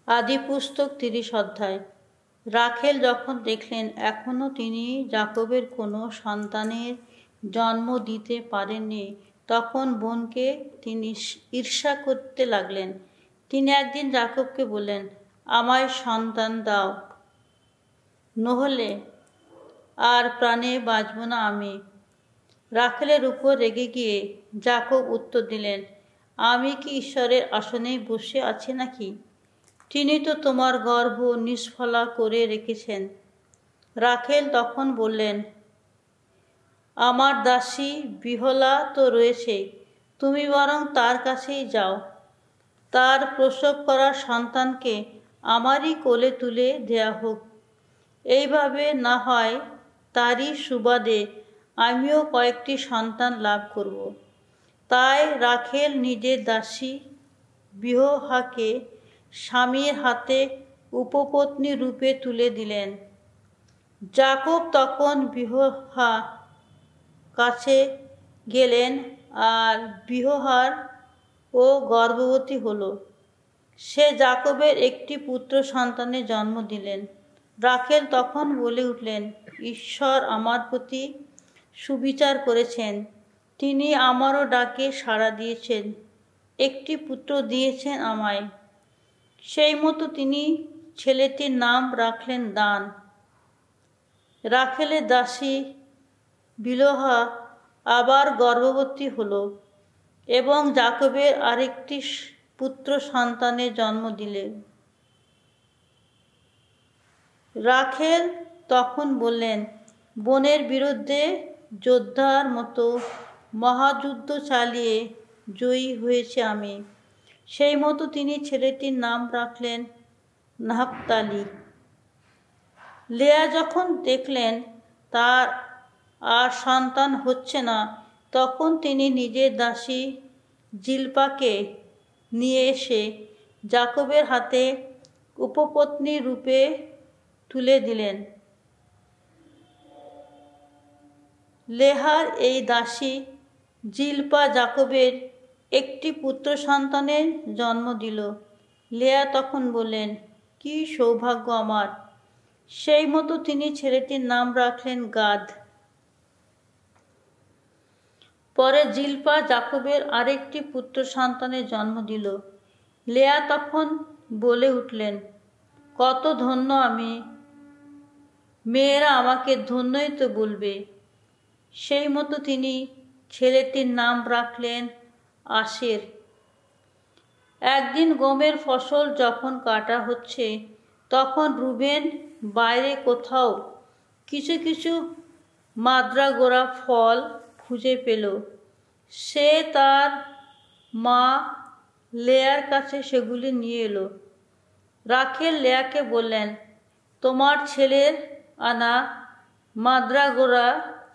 আদিপুস্তক 30 অধ্যায়। রাখেল যখন দেখলেন এখনও তিনি যাকবের কোনো সন্তানের জন্ম দিতে পারেননি, তখন বোনকে তিনি ঈর্ষা করতে লাগলেন। তিনি একদিন যাকবকে বললেন, আমায় সন্তান দাও, নহলে আর প্রাণে বাঁচব না আমি। রাখেলের উপর রেগে গিয়ে যাকব উত্তর দিলেন, আমি কি ঈশ্বরের আসনে বসে আছি নাকি? তিনি তো তোমার গর্ভ নিষ্ফলা করে রেখেছেন। রাখেল তখন বললেন, আমার দাসী বিহলা তো রয়েছে, তুমি বরং তার কাছেই যাও, তার প্রসব করা সন্তানকে আমারই কোলে তুলে দেয়া হোক। এইভাবে না হয় তারই সুবাদে আমিও কয়েকটি সন্তান লাভ করব। তাই রাখেল নিজের দাসী বিহহাকে স্বামীর হাতে উপপত্নী রূপে তুলে দিলেন। যাকব তখন বিহহা কাছে গেলেন, আর বিহহার ও গর্ভবতী হল। সে যাকবের একটি পুত্র সন্তানের জন্ম দিলেন। রাখেল তখন বলে উঠলেন, ঈশ্বর আমার প্রতি সুবিচার করেছেন, তিনি আমারও ডাকে সাড়া দিয়েছেন, একটি পুত্র দিয়েছেন আমায়। সেই মতো তিনি ছেলেটির নাম রাখলেন দান। রাখেলের দাসী বিলহা আবার গর্ভবতী হল এবং যাকবের আরেকটি পুত্র সন্তানের জন্ম দিলেন। রাখেল তখন বললেন, বোনের বিরুদ্ধে যোদ্ধার মতো মহাযুদ্ধ চালিয়ে জয়ী হয়েছে আমি। সেই মতো তিনি ছেলেটির নাম রাখলেন নাফতালি। লেয়া যখন দেখলেন তার আর সন্তান হচ্ছে না, তখন তিনি নিজের দাসী জিলপাকে নিয়ে এসে যাকবের হাতে উপপত্নী রূপে তুলে দিলেন। লেহার এই দাসী জিলপা যাকবের একটি পুত্র সন্তানের জন্ম দিল। লেয়া তখন বললেন, কি সৌভাগ্য আমার! সেই মতো তিনি ছেলেটির নাম রাখলেন গাদ। পরে জিলপা যাকবের আরেকটি পুত্র সন্তানের জন্ম দিল। লেয়া তখন বলে উঠলেন, কত ধন্য আমি! মেয়েরা আমাকে ধন্যই তো বলবে। সেই মতো তিনি ছেলেটির নাম রাখলেন আশের। একদিন গমের ফসল যখন কাটা হচ্ছে, তখন রুবেন বাইরে কোথাও কিছু কিছু মাদ্রাগোড়া ফল খুঁজে পেল। সে তার মা লেয়ার কাছে সেগুলি নিয়ে এলো। রাখেল লেয়াকে বললেন, তোমার ছেলের আনা মাদ্রাগোড়া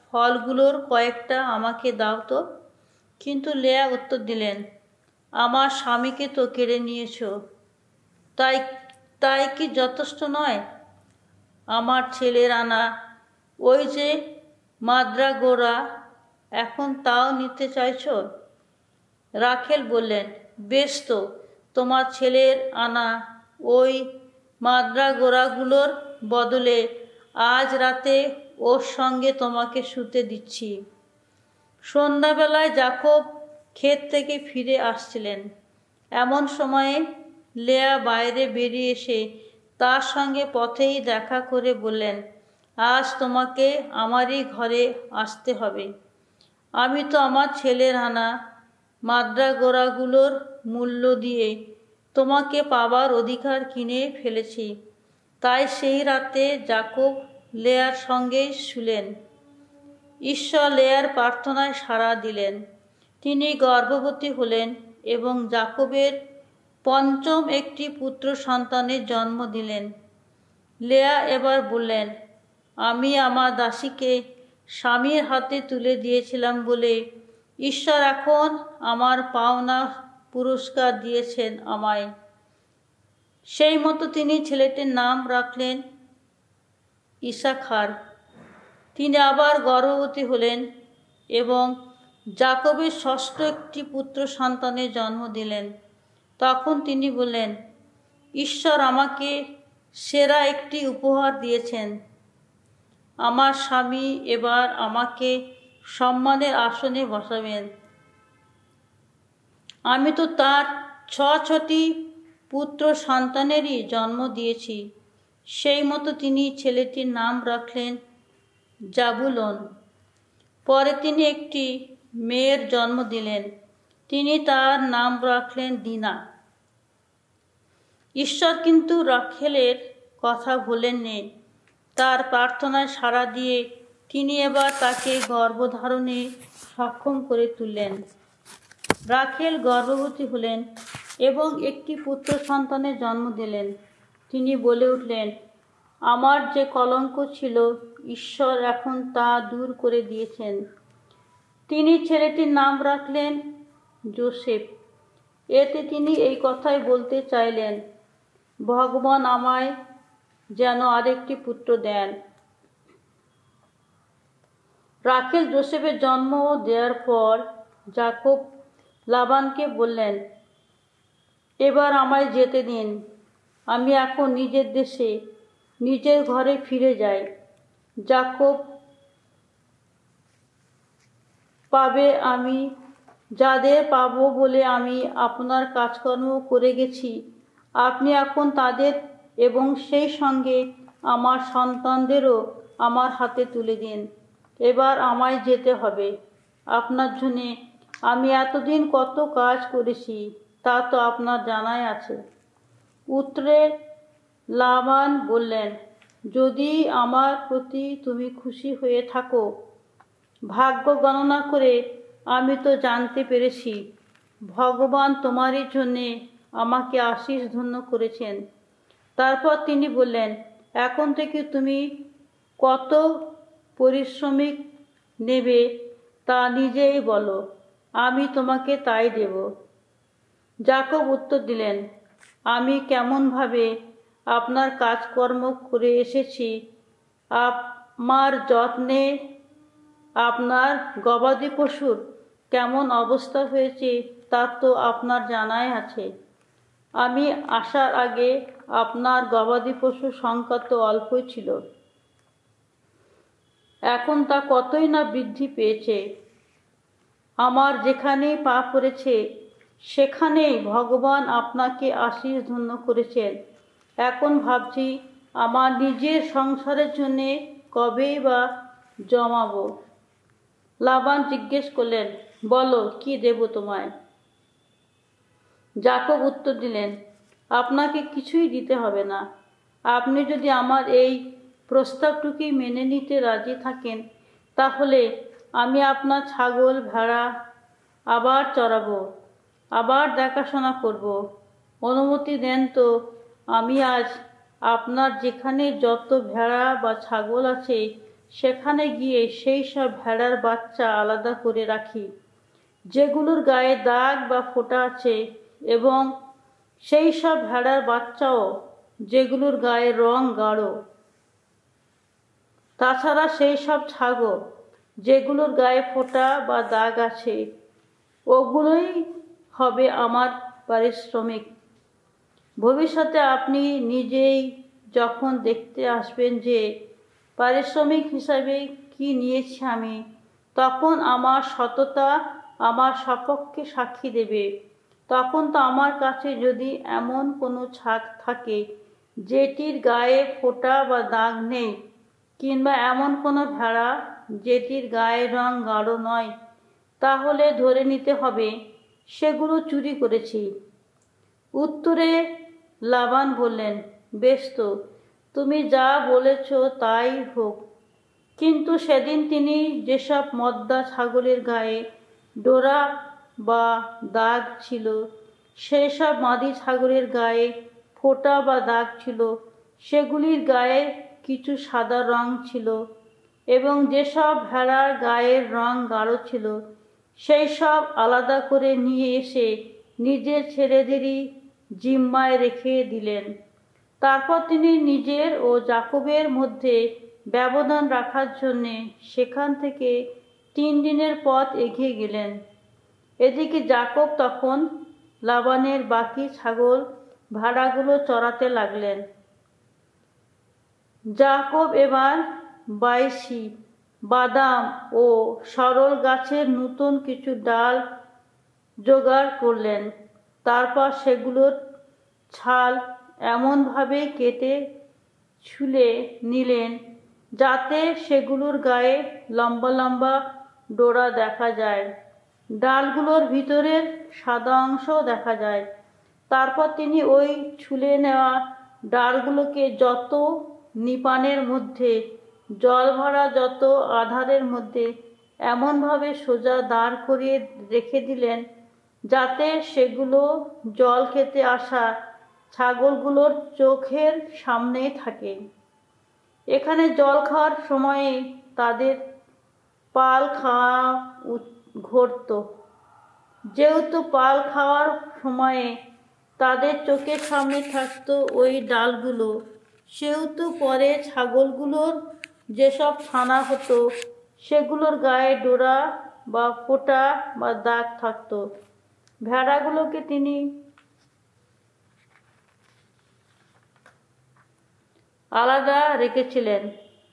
ফলগুলোর কয়েকটা আমাকে দাও তো। কিন্তু লেয়া উত্তর দিলেন, আমার স্বামীকে তো কেড়ে নিয়েছ, তাই কি যথেষ্ট নয়? আমার ছেলের আনা ওই যে মাদ্রাগোড়া, এখন তাও নিতে চাইছ? রাখেল বললেন, বেশ তো, তোমার ছেলের আনা ওই মাদ্রাগোড়াগুলোর বদলে আজ রাতে ওর সঙ্গে তোমাকে শুতে দিচ্ছি। সন্ধ্যাবেলায় যাকব ক্ষেত থেকে ফিরে আসছিলেন। এমন সময়ে লেয়া বাইরে বেরিয়ে এসে তার সঙ্গে পথেই দেখা করে বললেন, আজ তোমাকে আমারই ঘরে আসতে হবে। আমি তো আমার ছেলের আনা মাদ্রাগোড়াগুলোর মূল্য দিয়ে তোমাকে পাবার অধিকার কিনে ফেলেছি। তাই সেই রাতে যাকব লেয়ার সঙ্গেই শুলেন। ঈশ্বর লেয়ার প্রার্থনায় সাড়া দিলেন। তিনি গর্ভবতী হলেন এবং যাকবের পঞ্চম একটি পুত্র সন্তানের জন্ম দিলেন। লেয়া এবার বললেন, আমি আমার দাসীকে স্বামীর হাতে তুলে দিয়েছিলাম বলে ঈশ্বর এখন আমার পাওনা পুরস্কার দিয়েছেন আমায়। সেই মতো তিনি ছেলেটির নাম রাখলেন ইসাখার। তিনি আবার গর্ভবতী হলেন এবং যাকবের ষষ্ঠ একটি পুত্র সন্তানের জন্ম দিলেন। তখন তিনি বললেন, ঈশ্বর আমাকে সেরা একটি উপহার দিয়েছেন। আমার স্বামী এবার আমাকে সম্মানের আসনে বসাবেন। আমি তো তার 6টি পুত্র সন্তানেরই জন্ম দিয়েছি। সেই মতো তিনি ছেলেটির নাম রাখলেন জাবুলন। পরে তিনি একটি মেয়ের জন্ম দিলেন। তিনি তার নাম রাখলেন দিনা। ঈশ্বর কিন্তু রাখেলের কথা ভোলেননি। তার প্রার্থনায় সাড়া দিয়ে তিনি এবার তাকে গর্ভধারণে সক্ষম করে তুললেন। রাখেল গর্ভবতী হলেন এবং একটি পুত্র সন্তানের জন্ম দিলেন। তিনি বলে উঠলেন, আমার যে কলঙ্ক ছিল ঈশ্বর এখন তা দূর করে দিয়েছেন। তিনি ছেলেটির নাম রাখলেন যোসেফ। এতে তিনি এই কথাই বলতে চাইলেন, ভগবান আমায় যেন আরেকটি পুত্র দেন। রাখেল যোসেফের জন্ম দেওয়ার পর যাকব লাবানকে বললেন, এবার আমায় যেতে দিন। আমি এখন নিজের দেশে নিজের ঘরে ফিরে যাই। যাকব পাবে আমি যাদের পাবো বলে আমি আপনার কাজকর্ম করে গেছি, আপনি এখন তাদের এবং সেই সঙ্গে আমার সন্তানদেরও আমার হাতে তুলে দিন। এবার আমায় যেতে হবে। আপনার জন্যে আমি এতদিন কত কাজ করেছি তা তো আপনার জানাই আছে। উত্তরে লাবান বললেন, যদি আমার প্রতি তুমি খুশি হয়ে থাকো, ভাগ্য গণনা করে আমি তো জানতে পেরেছি ভগবান তোমারই জন্যে আমাকে আশীষ ধন্য করেছেন। তারপর তিনি বললেন, এখন থেকে তুমি কত পারিশ্রমিক নেবে তা নিজেই বলো, আমি তোমাকে তাই দেব। যাকব উত্তর দিলেন, আমি কেমনভাবে আপনার কাজকর্ম করে এসেছি, আমার যত্নে আপনার গবাদি পশুর কেমন অবস্থা হয়েছে তা তো আপনার জানাই আছে। আমি আসার আগে আপনার গবাদি পশুর সংখ্যা তো অল্পই ছিল, এখন তা কতই না বৃদ্ধি পেয়েছে। আমার যেখানেই পা পড়েছে সেখানেই ভগবান আপনাকে আশীষ ধন্য করেছেন। এখন ভাবছি আমার নিজের সংসারের জন্যে কবেই বা জমাবো। লাবান জিজ্ঞেস করলেন, বলো কি দেব তোমায়? যাকব উত্তর দিলেন, আপনাকে কিছুই দিতে হবে না। আপনি যদি আমার এই প্রস্তাবটুকুই মেনে নিতে রাজি থাকেন, তাহলে আমি আপনার ছাগল ভেড়া আবার চড়াবো, আবার দেখাশোনা করব। অনুমতি দেন তো আমি আজ আপনার যেখানে যত ভেড়া বা ছাগল আছে সেখানে গিয়ে সেই সব ভেড়ার বাচ্চা আলাদা করে রাখি, যেগুলোর গায়ে দাগ বা ফোঁটা আছে, এবং সেই সব ভেড়ার বাচ্চাও যেগুলোর গায়ে রং গাঢ়। তাছাড়া সেই সব ছাগল যেগুলোর গায়ে ফোঁটা বা দাগ আছে, ওগুলোই হবে আমার পারিশ্রমিক। ভবিষ্যতে আপনি নিজেই যখন দেখতে আসবেন যে পারিশ্রমিক হিসাবে কি নিয়েছি আমি, তখন আমার সততা আমার সপক্ষে সাক্ষী দেবে। তখন তো আমার কাছে যদি এমন কোনো ছাগ থাকে যেটির গায়ে ফোঁটা বা দাগ নেই, কিংবা এমন কোনো ভেড়া যেটির গায়ের রং গাঢ় নয়, তাহলে ধরে নিতে হবে সেগুলো চুরি করেছি। উত্তরে লাবান বললেন, বেশ তো, তুমি যা বলেছ তাই হোক। কিন্তু সেদিন তিনি যেসব মদ্দা ছাগলের গায়ে ডোরা বা দাগ ছিল, সেই সব মাদি ছাগলের গায়ে ফোঁটা বা দাগ ছিল, সেগুলির গায়ে কিছু সাদা রং ছিল, এবং যেসব ভেড়ার গায়ের রং গাঢ় ছিল সেই সব আলাদা করে নিয়ে এসে নিজের ছেলেদেরই জিম্মায় রেখে দিলেন। তারপর তিনি নিজের ও যাকবের মধ্যে ব্যবধান রাখার জন্যে সেখান থেকে 3 দিনের পথ এগিয়ে গেলেন। এদিকে যাকব তখন লাবানের বাকি ছাগল ভেড়াগুলো চড়াতে লাগলেন। যাকব এবার বাইশি, বাদাম ও সরল গাছের নতুন কিছু ডাল জোগাড় করলেন। তারপর সেগুলোর ছাল এমনভাবে কেটে ছুলে নিলেন যাতে সেগুলোর গায়ে লম্বা লম্বা ডোরা দেখা যায়, ডালগুলোর ভিতরের সাদা অংশও দেখা যায়। তারপর তিনি ওই ছুলে নেওয়া ডালগুলোকে যত নিপানের মধ্যে জল ভরা যত আধারের মধ্যে এমনভাবে সোজা দাঁড় করিয়ে রেখে দিলেন যাতে সেগুলো জল খেতে আসা ছাগলগুলোর চোখের সামনেই থাকে। এখানে জল খাওয়ার সময়ে তাদের পাল খাওয়া ঘটত। যেহেতু পাল খাওয়ার সময়ে তাদের চোখের সামনে থাকতো ওই ডালগুলো, সেহেতু পরে ছাগলগুলোর যেসব ছানা হতো সেগুলোর গায়ে ডোরা বা ফোঁটা বা দাগ থাকতো। ভেড়াগুলোকে তিনি আলাদা রেখেছিলেন।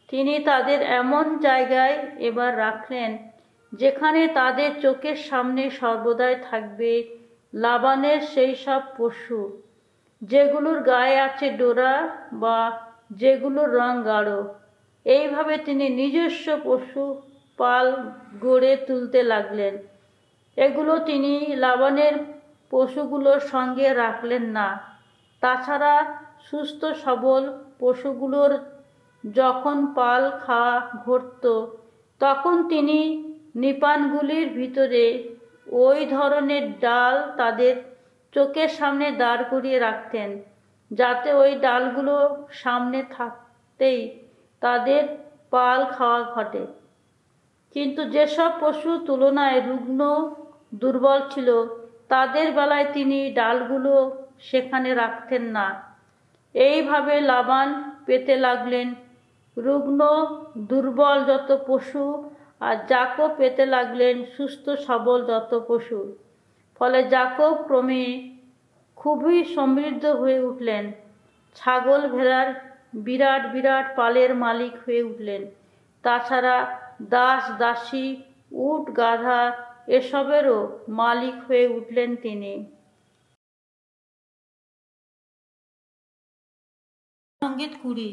তিনি তাদের এমন জায়গায় এবার রাখলেন যেখানে তাদের চোখের সামনে সর্বদাই থাকবে লাবানের সেই সব পশু যেগুলোর গায়ে আছে ডোরা বা যেগুলোর রং গাঢ়। এইভাবে তিনি নিজস্ব পশু পাল গড়ে তুলতে লাগলেন। এগুলো তিনি লাবানের পশুগুলোর সঙ্গে রাখলেন না। তাছাড়া সুস্থ সবল পশুগুলোর যখন পাল খাওয়া ঘটত তখন তিনি নিপানগুলির ভিতরে ওই ধরনের ডাল তাদের চোখের সামনে দাঁড় করিয়ে রাখতেন যাতে ওই ডালগুলো সামনে থাকতেই তাদের পাল খাওয়া ঘটে। কিন্তু যেসব পশু তুলনায় রুগ্ন দুর্বল ছিল তাদের বেলায় তিনি ডালগুলো সেখানে রাখতেন না। এইভাবে লাবান পেতে লাগলেন রুগ্ন দুর্বল যত পশু আর যাকব পেতে লাগলেন সুস্থ সবল যত পশু। ফলে যাকব ক্রমে খুবই সমৃদ্ধ হয়ে উঠলেন। ছাগল ভেড়ার বিরাট বিরাট পালের মালিক হয়ে উঠলেন। তাছাড়া দাস দাসী উট গাধা এসবেরও মালিক হয়ে উঠলেন তিনি। সঙ্গীত 20।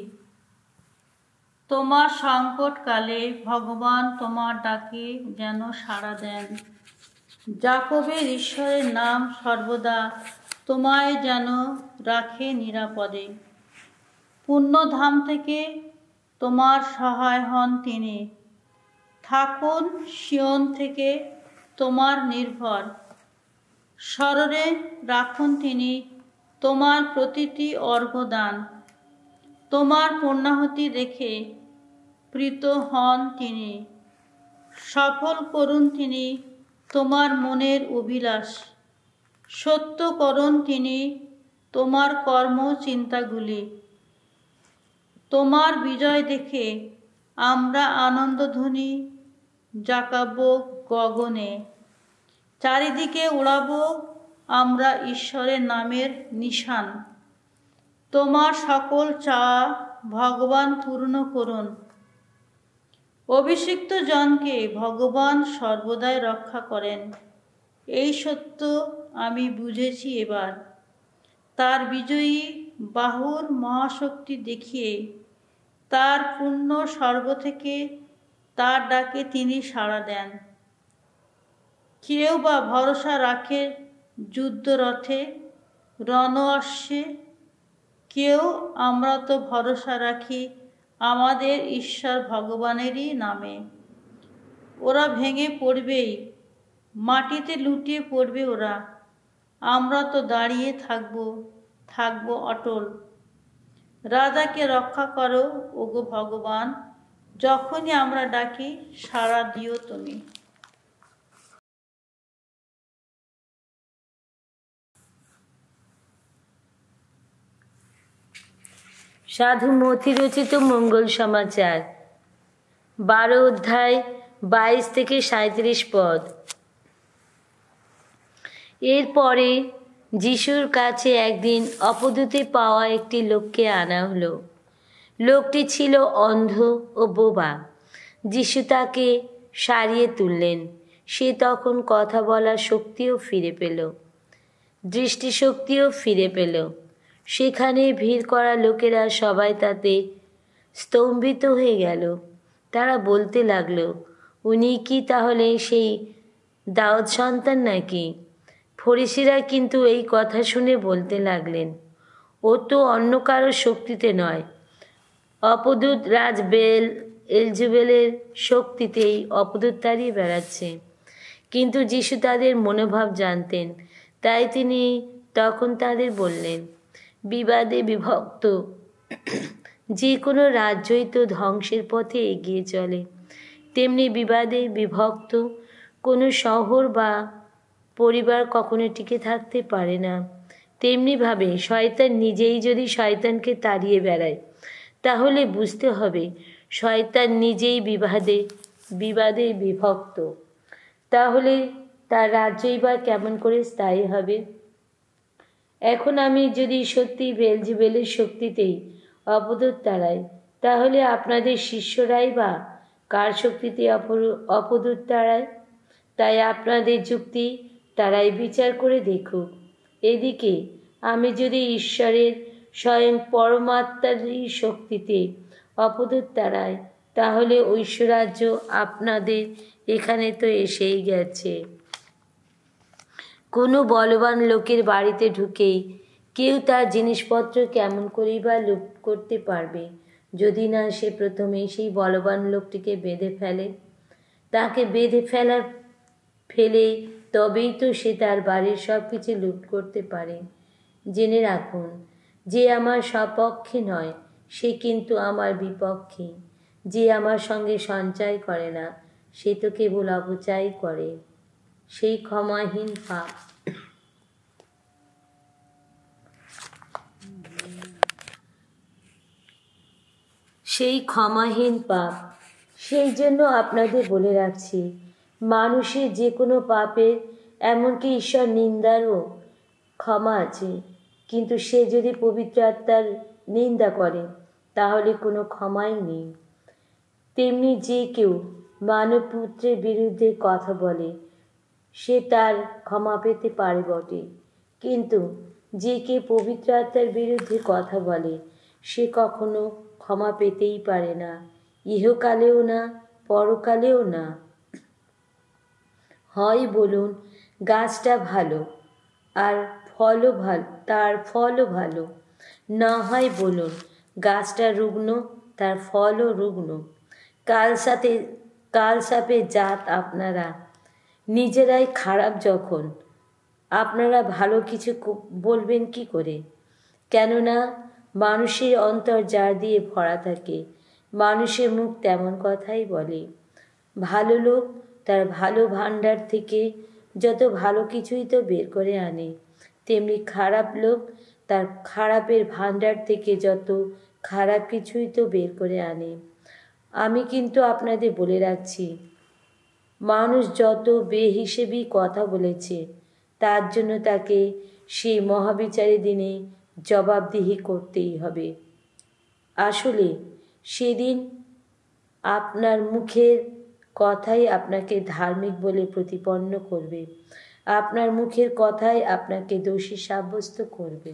তোমার সংকটকালে ভগবান তোমার ডাকে যেন সাড়া দেন। যাকবের ঈশ্বরের নাম সর্বদা তোমায় যেন রাখে নিরাপদে। পুণ্যধাম থেকে তোমার সহায় হন তিনি। থাকুন সিয়ন থেকে তোমার নির্ভর। স্মরণে রাখুন তিনি তোমার প্রতিটি অর্ঘ্যদান। তোমার পূর্ণাহুতি দেখে প্রীত হন তিনি। সফল করুন তিনি তোমার মনের অভিলাষ। সত্য করুন তিনি তোমার কর্ম চিন্তাগুলি। তোমার বিজয় দেখে আমরা আনন্দধ্বনি জাগাব গগনে। চারিদিকে উড়াব আমরা ঈশ্বরের নামের নিশান। তোমার সকল চাওয়া ভগবান পূর্ণ করুন। অভিষিক্ত জনকে ভগবান সর্বদাই রক্ষা করেন। এই সত্য আমি বুঝেছি এবার। তার বিজয়ী বাহুর মহাশক্তি দেখিয়ে তার পূর্ণ স্বর্গ থেকে তার ডাকে তিনি সাড়া দেন। কেউ বা ভরসা রাখে যুদ্ধরথে রণ অশ্বে, কেউ আমরা তো ভরসা রাখি আমাদের ঈশ্বর ভগবানেরই নামে। ওরা ভেঙে পড়বেই, মাটিতে লুটিয়ে পড়বে ওরা, আমরা তো দাঁড়িয়ে থাকব অটল। রাজাকে রক্ষা করো ওগো ভগবান, যখনই আমরা ডাকি সাড়া দিও তুমি। সাধু মথি রচিত মঙ্গল সমাচার 12 অধ্যায় 22 থেকে 37 পদ। এরপরে যিশুর কাছে একদিন অপদূতে পাওয়া একটি লোককে আনা হলো। লোকটি ছিল অন্ধ ও বোবা। যিশু তাকে সারিয়ে তুললেন। সে তখন কথা বলার শক্তিও ফিরে পেল, দৃষ্টিশক্তিও ফিরে পেল। সেখানে ভিড় করা লোকেরা সবাই তাতে স্তম্ভিত হয়ে গেল। তারা বলতে লাগলো, উনি কি তাহলে সেই দাউদ সন্তান নাকি? ফরিসিরা কিন্তু এই কথা শুনে বলতে লাগলেন, ও তো অন্য কারো শক্তিতে নয়, অপদূত রাজ এলজেবেলের শক্তিতেই অপদূত তাড়িয়ে বেড়াচ্ছে। কিন্তু যিশু তাদের মনোভাব জানতেন, তাই তিনি তখন তাদের বললেন, বিবাদে বিভক্ত যে কোনো রাজ্যই তো ধ্বংসের পথে এগিয়ে চলে, তেমনি বিবাদে বিভক্ত কোনো শহর বা পরিবার কখনো টিকে থাকতে পারে না। তেমনিভাবে শয়তান নিজেই যদি শয়তানকে তাড়িয়ে বেড়ায়, তাহলে বুঝতে হবে শয়তান নিজেই বিবাদে বিভক্ত। তাহলে তার রাজ্যই বা কেমন করে স্থায়ী হবে? এখন আমি যদি সত্যি বেলজেবেলের শক্তিতেই অপদূত তাড়াই, তাহলে আপনাদের শিষ্যরাই বা কার শক্তিতে অপদূত তাড়ায়? তাই আপনাদের যুক্তি তারাই বিচার করে দেখুক। এদিকে আমি যদি ঈশ্বরের স্বয়ং পরমাত্মারই শক্তিতে অপদূত তাড়াই, তাহলে ঐশ্বরাজ্য আপনাদের এখানে তো এসেই গেছে। কোনো বলবান লোকের বাড়িতে ঢুকেই কেউ তার জিনিসপত্র কেমন করেই বা লুট করতে পারবে, যদি না সে প্রথমেই সেই বলবান লোকটিকে বেঁধে ফেলে। তাকে বেঁধে ফেলে তবেই তো সে তার বাড়ির সব কিছু লুট করতে পারে। জেনে রাখুন, যে আমার সপক্ষে নয় সে কিন্তু আমার বিপক্ষে। যে আমার সঙ্গে সঞ্চয় করে না সে তো কেবল অপচয় করে। সেই ক্ষমাহীন পাপ সেই জন্য আপনাদের বলে রাখছি, মানুষের যে কোনো পাপের, এমনকি ঈশ্বর নিন্দারও ক্ষমা আছে, কিন্তু সে যদি পবিত্র আত্মার নিন্দা করে তাহলে কোনো ক্ষমাই নেই। তেমনি যে কেউ মানবপুত্রের বিরুদ্ধে কথা বলে সে তার ক্ষমা পেতে পারে বটে, কিন্তু যে কে পবিত্র আত্মার বিরুদ্ধে কথা বলে সে কখনো ক্ষমা পেতেই পারে না, ইহকালেও না, পরকালেও না। হয় বলুন গাছটা ভালো আর তার ফলও ভালো, না হয় বলুন গাছটা রুগ্ন তার ফলও রুগ্ন। কালসাপে জাত আপনারা নিজেরাই খারাপ যখন, আপনারা ভালো কিছু বলবেন কি করে? কেননা মানুষের অন্তর যার দিয়ে ভরা থাকে, মানুষের মুখ তেমন কথাই বলে। ভালো লোক তার ভালো ভাণ্ডার থেকে যত ভালো কিছুই তো বের করে আনে, তেমনি খারাপ লোক তার খারাপের ভাণ্ডার থেকে যত খারাপ কিছুই তো বের করে আনে। আমি কিন্তু আপনাদের বলে রাখছি, মানুষ যত বেহিসেবি কথা বলেছে তার জন্য তাকে সেই মহাবিচারের দিনে জবাবদিহি করতেই হবে। আসলে সেদিন আপনার মুখের কথাই আপনাকে ধার্মিক বলে প্রতিপন্ন করবে, আপনার মুখের কথাই আপনাকে দোষী সাব্যস্ত করবে।